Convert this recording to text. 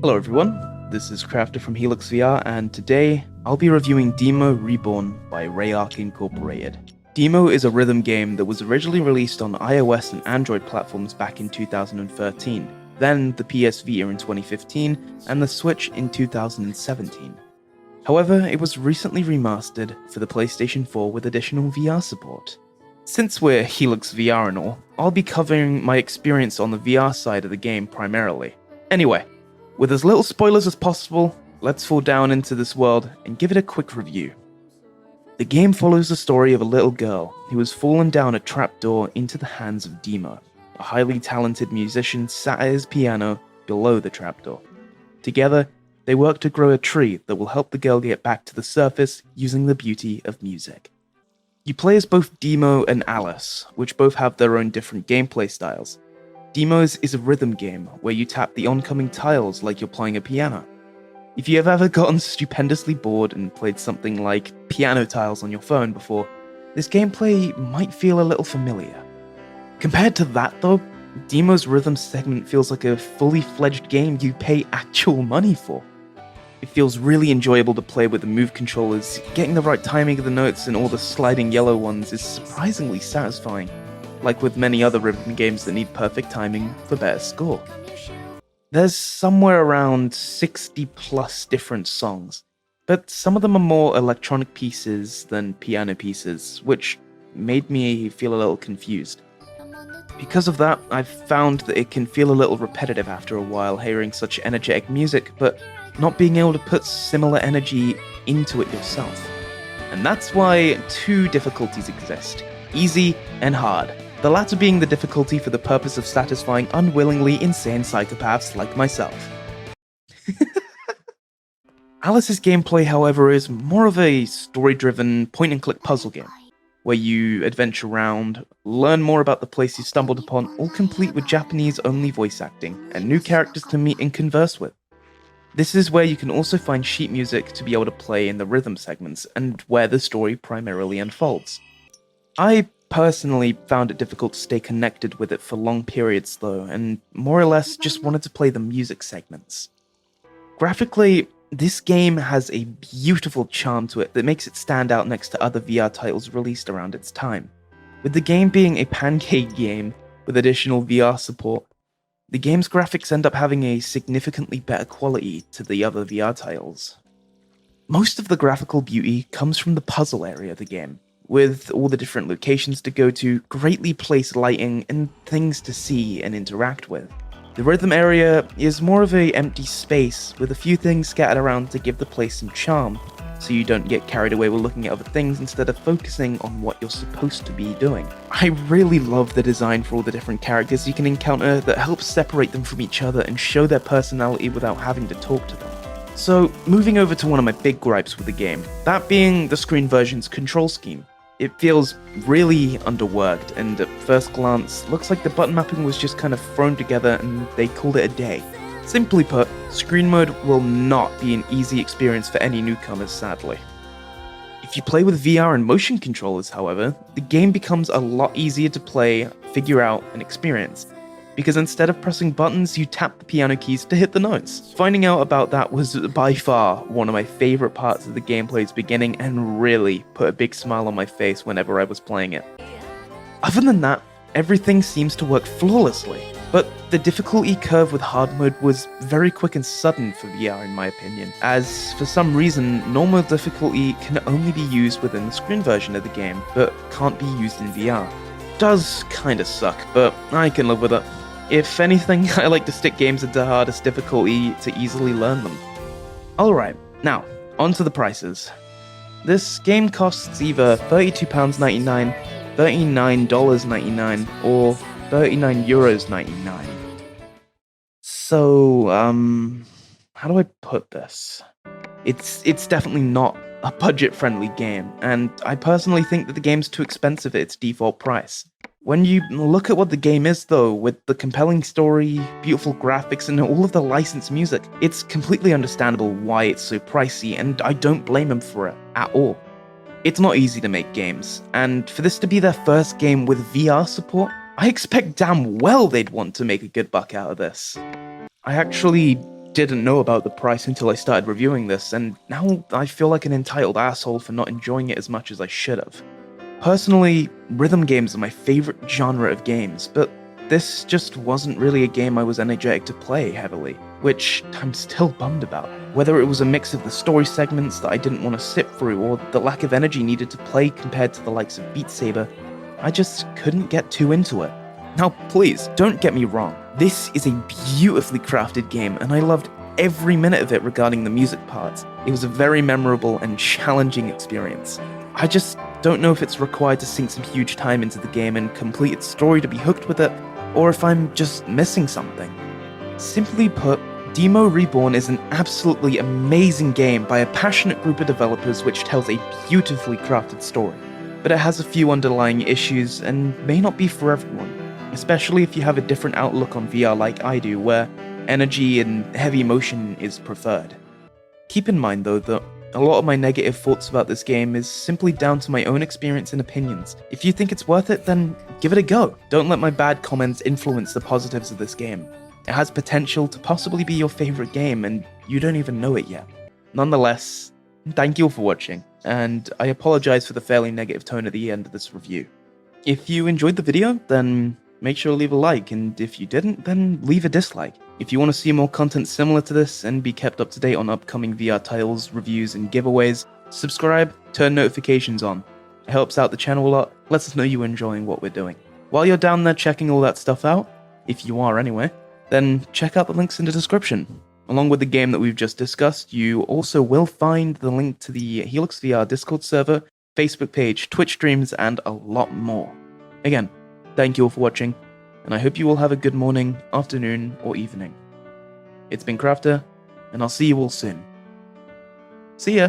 Hello everyone, this is Crafter from HelixxVR, and today I'll be reviewing DEEMO Reborn by Rayark Incorporated. DEEMO is a rhythm game that was originally released on iOS and Android platforms back in 2013, then the PSVR in 2015, and the Switch in 2017. However, it was recently remastered for the PlayStation 4 with additional VR support. Since we're HelixxVR and all, I'll be covering my experience on the VR side of the game primarily. Anyway, with as little spoilers as possible, let's fall down into this world and give it a quick review. The game follows the story of a little girl who has fallen down a trapdoor into the hands of DEEMO, a highly talented musician sat at his piano below the trapdoor. Together, they work to grow a tree that will help the girl get back to the surface using the beauty of music. You play as both DEEMO and Alice, which both have their own different gameplay styles. DEEMO's is a rhythm game where you tap the oncoming tiles like you're playing a piano. If you have ever gotten stupendously bored and played something like piano tiles on your phone before, this gameplay might feel a little familiar. Compared to that though, DEEMO's rhythm segment feels like a fully fledged game you pay actual money for. It feels really enjoyable to play with the move controllers, getting the right timing of the notes and all the sliding yellow ones is surprisingly satisfying. Like with many other rhythm games that need perfect timing for better score. There's somewhere around 60 plus different songs, but some of them are more electronic pieces than piano pieces, which made me feel a little confused. Because of that, I've found that it can feel a little repetitive after a while hearing such energetic music, but not being able to put similar energy into it yourself. And that's why two difficulties exist, easy and hard. The latter being the difficulty for the purpose of satisfying unwillingly insane psychopaths like myself. Alice's gameplay, however, is more of a story-driven point-and-click puzzle game, where you adventure around, learn more about the place you stumbled upon, all complete with Japanese-only voice acting, and new characters to meet and converse with. This is where you can also find sheet music to be able to play in the rhythm segments, and where the story primarily unfolds. I personally found it difficult to stay connected with it for long periods though, and more or less just wanted to play the music segments. Graphically, this game has a beautiful charm to it that makes it stand out next to other VR titles released around its time. With the game being a pancake game with additional VR support, the game's graphics end up having a significantly better quality to the other VR titles. Most of the graphical beauty comes from the puzzle area of the game, with all the different locations to go to, greatly placed lighting, and things to see and interact with. The rhythm area is more of an empty space, with a few things scattered around to give the place some charm, so you don't get carried away with looking at other things instead of focusing on what you're supposed to be doing. I really love the design for all the different characters you can encounter that helps separate them from each other and show their personality without having to talk to them. So, moving over to one of my big gripes with the game, that being the screen version's control scheme. It feels really underworked, and at first glance, looks like the button mapping was just kind of thrown together and they called it a day. Simply put, screen mode will not be an easy experience for any newcomers, sadly. If you play with VR and motion controllers, however, the game becomes a lot easier to play, figure out, and experience. Because instead of pressing buttons, you tap the piano keys to hit the notes. Finding out about that was by far one of my favorite parts of the gameplay's beginning and really put a big smile on my face whenever I was playing it. Other than that, everything seems to work flawlessly, but the difficulty curve with hard mode was very quick and sudden for VR in my opinion, as for some reason, normal difficulty can only be used within the screen version of the game, but can't be used in VR. Does kinda suck, but I can live with it. If anything, I like to stick games into hardest difficulty to easily learn them. Alright, now, on to the prices. This game costs either £32.99, $39.99, or €39.99. So, how do I put this? It's definitely not a budget-friendly game, and I personally think that the game's too expensive at its default price. When you look at what the game is though, with the compelling story, beautiful graphics, and all of the licensed music, it's completely understandable why it's so pricey, and I don't blame them for it, at all. It's not easy to make games, and for this to be their first game with VR support, I expect damn well they'd want to make a good buck out of this. I actually didn't know about the price until I started reviewing this, and now I feel like an entitled asshole for not enjoying it as much as I should have. Personally, rhythm games are my favorite genre of games, but this just wasn't really a game I was energetic to play heavily, which I'm still bummed about. Whether it was a mix of the story segments that I didn't want to sit through or the lack of energy needed to play compared to the likes of Beat Saber, I just couldn't get too into it. Now please, don't get me wrong, this is a beautifully crafted game and I loved every minute of it regarding the music parts. It was a very memorable and challenging experience. I just don't know if it's required to sink some huge time into the game and complete its story to be hooked with it, or if I'm just missing something. Simply put, DEEMO Reborn is an absolutely amazing game by a passionate group of developers which tells a beautifully crafted story, but it has a few underlying issues and may not be for everyone, especially if you have a different outlook on VR like I do, where energy and heavy motion is preferred. Keep in mind though that a lot of my negative thoughts about this game is simply down to my own experience and opinions. If you think it's worth it, then give it a go. Don't let my bad comments influence the positives of this game. It has potential to possibly be your favorite game, and you don't even know it yet. Nonetheless, thank you all for watching, and I apologize for the fairly negative tone at the end of this review. If you enjoyed the video, then make sure to leave a like, and if you didn't, then leave a dislike. If you want to see more content similar to this and be kept up to date on upcoming VR titles, reviews, and giveaways, subscribe, turn notifications on. It helps out the channel a lot, lets us know you're enjoying what we're doing. While you're down there checking all that stuff out, if you are anyway, then check out the links in the description. Along with the game that we've just discussed, you also will find the link to the HelixxVR Discord server, Facebook page, Twitch streams, and a lot more. Again, thank you all for watching, and I hope you all have a good morning, afternoon, or evening. It's been Crafter, and I'll see you all soon. See ya!